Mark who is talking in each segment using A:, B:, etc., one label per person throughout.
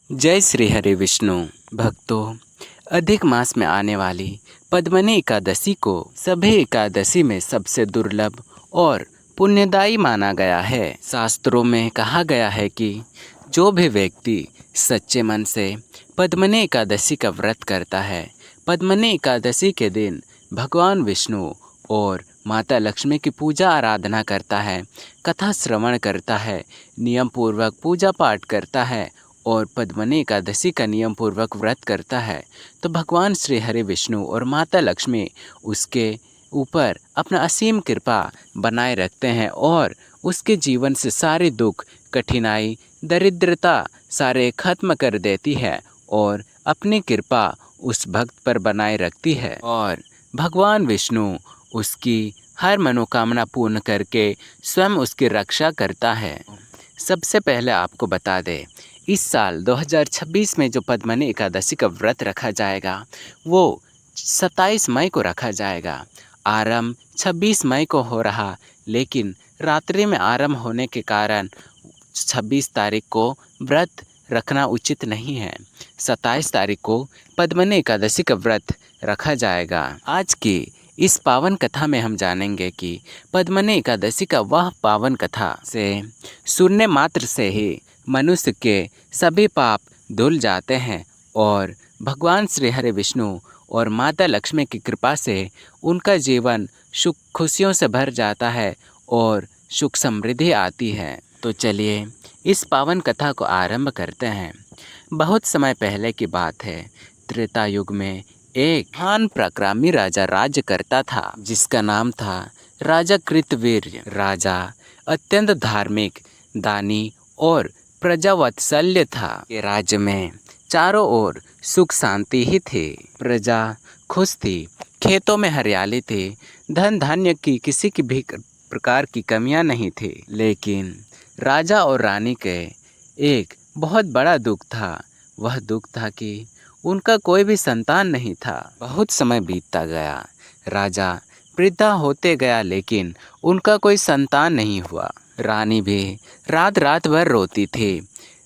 A: जय श्री हरि विष्णु भक्तों। अधिक मास में आने वाली पद्मनी एकादशी को सभी एकादशी में सबसे दुर्लभ और पुण्यदायी माना गया है। शास्त्रों में कहा गया है कि जो भी व्यक्ति सच्चे मन से पद्मनी एकादशी का व्रत करता है, पद्मनी एकादशी के दिन भगवान विष्णु और माता लक्ष्मी की पूजा आराधना करता है, कथा श्रवण करता है, नियम पूर्वक पूजा पाठ करता है और पद्मनी एकादशी का नियम पूर्वक व्रत करता है, तो भगवान श्री हरि विष्णु और माता लक्ष्मी उसके ऊपर अपना असीम कृपा बनाए रखते हैं और उसके जीवन से सारे दुख, कठिनाई, दरिद्रता सारे खत्म कर देती है और अपनी कृपा उस भक्त पर बनाए रखती है और भगवान विष्णु उसकी हर मनोकामना पूर्ण करके स्वयं उसकी रक्षा करता है। सबसे पहले आपको बता दें, इस साल 2026 में जो पद्मनी एकादशी का व्रत रखा जाएगा वो 27 मई को रखा जाएगा। आरंभ 26 मई को हो रहा, लेकिन रात्रि में आरंभ होने के कारण 26 तारीख को व्रत रखना उचित नहीं है। 27 तारीख को पद्मनी एकादशी का व्रत रखा जाएगा। आज की इस पावन कथा में हम जानेंगे कि पद्मनी एकादशी का वह पावन कथा से सुनने मात्र से ही मनुष्य के सभी पाप धुल जाते हैं और भगवान श्री हरि विष्णु और माता लक्ष्मी की कृपा से उनका जीवन सुख खुशियों से भर जाता है और सुख समृद्धि आती है। तो चलिए इस पावन कथा को आरंभ करते हैं। बहुत समय पहले की बात है। त्रेता युग में एक महान पराक्रमी राजा राज्य करता था, जिसका नाम था राजा कृतवीर्य। राजा अत्यंत धार्मिक, दानी और प्रजावत्सल्य था। ये राज्य में चारों ओर सुख शांति ही थी। प्रजा खुश थी, खेतों में हरियाली थी, धन धान्य की किसी की भी प्रकार की कमियां नहीं थी। लेकिन राजा और रानी के एक बहुत बड़ा दुख था। वह दुख था कि उनका कोई भी संतान नहीं था। बहुत समय बीतता गया, राजा वृद्धा होते गया, लेकिन उनका कोई संतान नहीं हुआ। रानी भी रात रात भर रोती थी।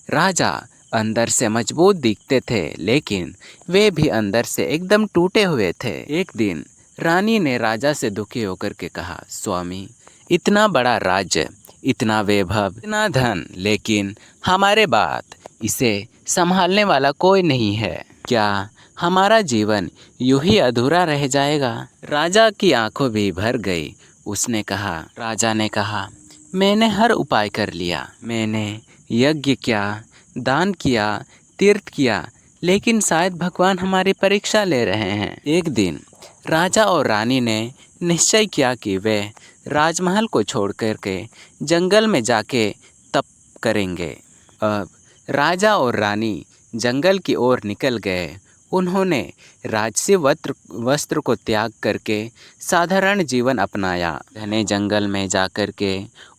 A: राजा अंदर से मजबूत दिखते थे, लेकिन वे भी अंदर से एकदम टूटे हुए थे। एक दिन रानी ने राजा से दुखी होकर के कहा, स्वामी, इतना बड़ा राज्य, इतना वैभव, इतना धन, लेकिन हमारे बाद इसे संभालने वाला कोई नहीं है। क्या हमारा जीवन यूं ही अधूरा रह जाएगा? राजा की आंखों भी भर गई। उसने कहा, राजा ने कहा, मैंने हर उपाय कर लिया। मैंने यज्ञ किया, दान किया, तीर्थ किया, लेकिन शायद भगवान हमारी परीक्षा ले रहे हैं। एक दिन राजा और रानी ने निश्चय किया कि वे राजमहल को छोड़ कर के जंगल में जाके तप करेंगे। अब राजा और रानी जंगल की ओर निकल गए। उन्होंने राजसी वस्त्र को त्याग करके साधारण जीवन अपनाया। घने जंगल में जाकर के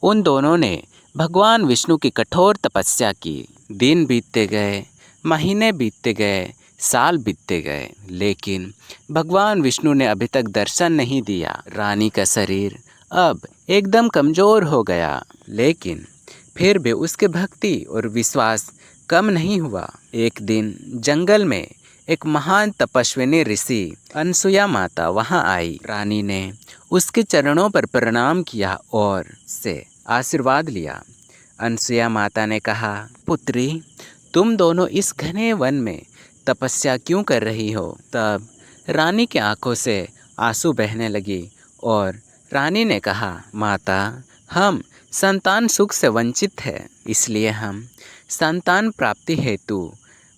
A: उन दोनों ने भगवान विष्णु की कठोर तपस्या की। दिन बीतते गए, महीने बीतते गए, साल बीतते गए, लेकिन भगवान विष्णु ने अभी तक दर्शन नहीं दिया। रानी का शरीर अब एकदम कमज़ोर हो गया, लेकिन फिर भी उसके भक्ति और विश्वास कम नहीं हुआ। एक दिन जंगल में एक महान तपस्विनी ऋषि अनसुया माता वहां आई। रानी ने उसके चरणों पर प्रणाम किया और से आशीर्वाद लिया। अनसुया माता ने कहा, पुत्री, तुम दोनों इस घने वन में तपस्या क्यों कर रही हो? तब रानी की आंखों से आंसू बहने लगी और रानी ने कहा, माता, हम संतान सुख से वंचित हैं, इसलिए हम संतान प्राप्ति हेतु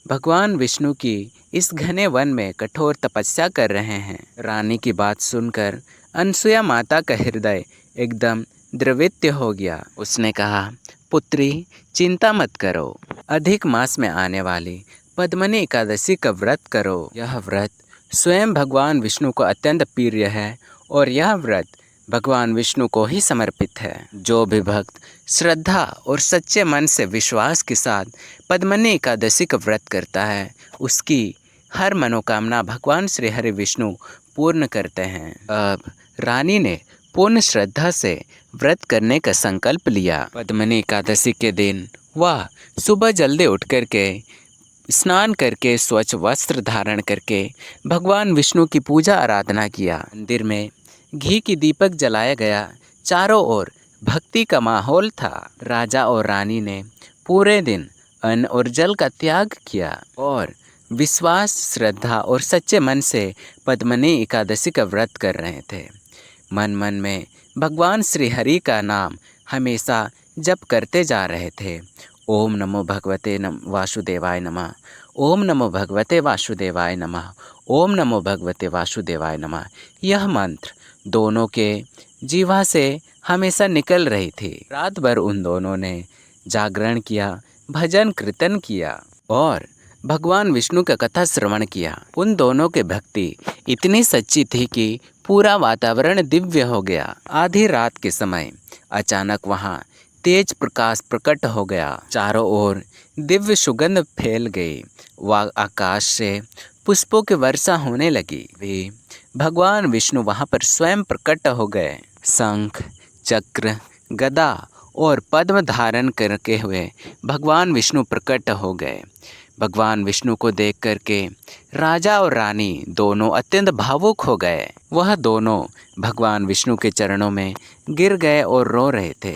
A: भगवान विष्णु की इस घने वन में कठोर तपस्या कर रहे हैं। रानी की बात सुनकर अनसुया माता का हृदय एकदम द्रवित हो गया। उसने कहा, पुत्री, चिंता मत करो, अधिक मास में आने वाली पद्मनी एकादशी का व्रत करो। यह व्रत स्वयं भगवान विष्णु को अत्यंत प्रिय है और यह व्रत भगवान विष्णु को ही समर्पित है। जो भी भक्त श्रद्धा और सच्चे मन से विश्वास के साथ पद्मनी एकादशी का व्रत करता है, उसकी हर मनोकामना भगवान श्री हरि विष्णु पूर्ण करते हैं। अब रानी ने पूर्ण श्रद्धा से व्रत करने का संकल्प लिया। पद्मनी एकादशी के दिन वह सुबह जल्दी उठ कर के स्नान करके स्वच्छ वस्त्र धारण करके भगवान विष्णु की पूजा आराधना किया। मंदिर में घी की दीपक जलाया गया। चारों ओर भक्ति का माहौल था। राजा और रानी ने पूरे दिन अन्न और जल का त्याग किया और विश्वास, श्रद्धा और सच्चे मन से पद्मनी एकादशी का व्रत कर रहे थे। मन मन में भगवान श्री हरि का नाम हमेशा जप करते जा रहे थे। ओम नमो भगवते वासुदेवाय नमः। ओम नमो भगवते वासुदेवाय नमः। ओम नमो भगवते वासुदेवाय नमः। यह मंत्र दोनों के जीवा से हमेशा निकल रही थी। रात भर उन दोनों ने जागरण किया, भजन कीर्तन किया और भगवान विष्णु का कथा श्रवण किया। उन दोनों की भक्ति इतनी सच्ची थी कि पूरा वातावरण दिव्य हो गया। आधी रात के समय अचानक वहाँ तेज प्रकाश प्रकट हो गया। चारों ओर दिव्य सुगंध फैल गई। वह आकाश से पुष्पों की वर्षा होने लगी। वे भगवान विष्णु वहाँ पर स्वयं प्रकट हो गए। शंख, चक्र, गदा और पद्म धारण करके हुए भगवान विष्णु प्रकट हो गए। भगवान विष्णु को देख करके राजा और रानी दोनों अत्यंत भावुक हो गए। वह दोनों भगवान विष्णु के चरणों में गिर गए और रो रहे थे।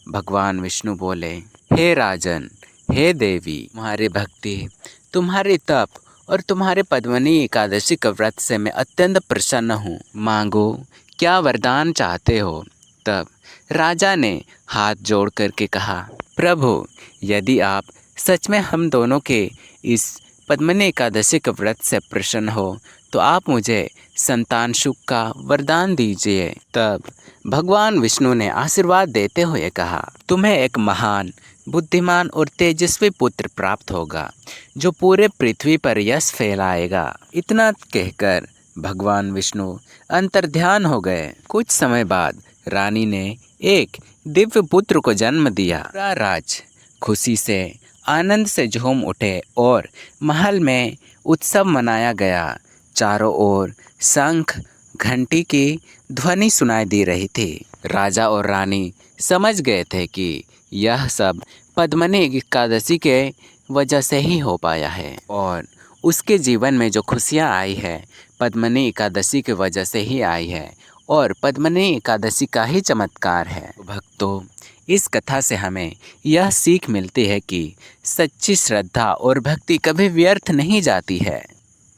A: भगवान विष्णु बोले, हे राजन, हे देवी, तुम्हारी भक्ति, तुम्हारी तप और तुम्हारे पद्मनी एकादशी का व्रत से मैं अत्यंत प्रसन्न हूँ। मांगो, क्या वरदान चाहते हो? तब राजा ने हाथ जोड़ करके कहा, प्रभु, यदि आप सच में हम दोनों के इस पद्मनी एकादशी के व्रत से प्रसन्न हो तो आप मुझे संतान सुख का वरदान दीजिए। तब भगवान विष्णु ने आशीर्वाद देते हुए कहा, तुम्हें एक महान, बुद्धिमान और तेजस्वी पुत्र प्राप्त होगा जो पूरे पृथ्वी पर यश फैलाएगा। इतना कहकर भगवान विष्णु अंतर्ध्यान हो गए। कुछ समय बाद रानी ने एक दिव्य पुत्र को जन्म दिया। पूरा राज खुशी से, आनंद से झूम उठे और महल में उत्सव मनाया गया। चारों ओर शंख, घंटी की ध्वनि सुनाई दे रही थी। राजा और रानी समझ गए थे कि यह सब पद्मनी एकादशी के वजह से ही हो पाया है और उसके जीवन में जो खुशियाँ आई है पद्मनी एकादशी की वजह से ही आई है और पद्मनी एकादशी का ही चमत्कार है। भक्तों, इस कथा से हमें यह सीख मिलती है कि सच्ची श्रद्धा और भक्ति कभी व्यर्थ नहीं जाती है।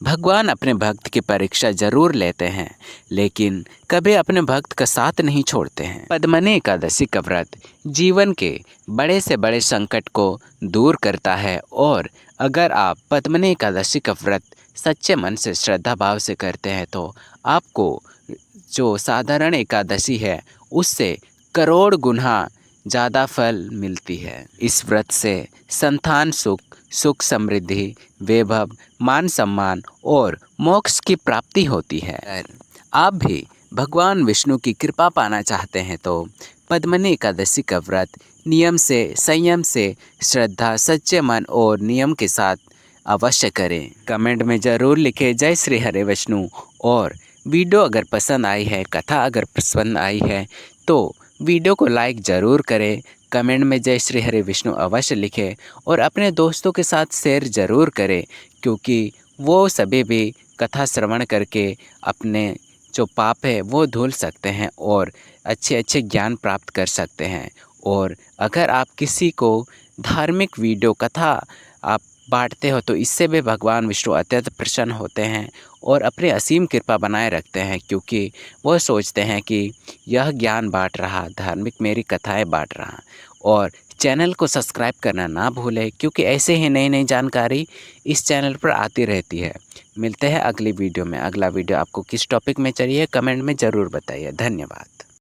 A: भगवान अपने भक्त की परीक्षा जरूर लेते हैं, लेकिन कभी अपने भक्त का साथ नहीं छोड़ते हैं। पद्मनी एकादशी का व्रत जीवन के बड़े से बड़े संकट को दूर करता है और अगर आप पद्मनी एकादशी का व्रत सच्चे मन से, श्रद्धा भाव से करते हैं तो आपको जो साधारण एकादशी है उससे करोड़ गुना ज़्यादा फल मिलती है। इस व्रत से संतान सुख, सुख समृद्धि, वैभव, मान सम्मान और मोक्ष की प्राप्ति होती है। अगर आप भी भगवान विष्णु की कृपा पाना चाहते हैं तो पद्मनी एकादशी का व्रत नियम से, संयम से, श्रद्धा, सच्चे मन और नियम के साथ अवश्य करें। कमेंट में ज़रूर लिखें जय श्री हरे विष्णु। और वीडियो अगर पसंद आई है, कथा अगर पसंद आई है तो वीडियो को लाइक ज़रूर करें। कमेंट में जय श्री हरे विष्णु अवश्य लिखें और अपने दोस्तों के साथ शेयर ज़रूर करें, क्योंकि वो सभी भी कथा श्रवण करके अपने जो पाप है वो धुल सकते हैं और अच्छे अच्छे ज्ञान प्राप्त कर सकते हैं। और अगर आप किसी को धार्मिक वीडियो कथा आप बांटते हो तो इससे भी भगवान विष्णु अत्यंत प्रसन्न होते हैं और अपने असीम कृपा बनाए रखते हैं, क्योंकि वह सोचते हैं कि यह ज्ञान बांट रहा, धार्मिक मेरी कथाएं बांट रहा। और चैनल को सब्सक्राइब करना ना भूलें, क्योंकि ऐसे ही नई नई जानकारी इस चैनल पर आती रहती है। मिलते हैं अगली वीडियो में। अगला वीडियो आपको किस टॉपिक में चाहिए कमेंट में ज़रूर बताइए। धन्यवाद।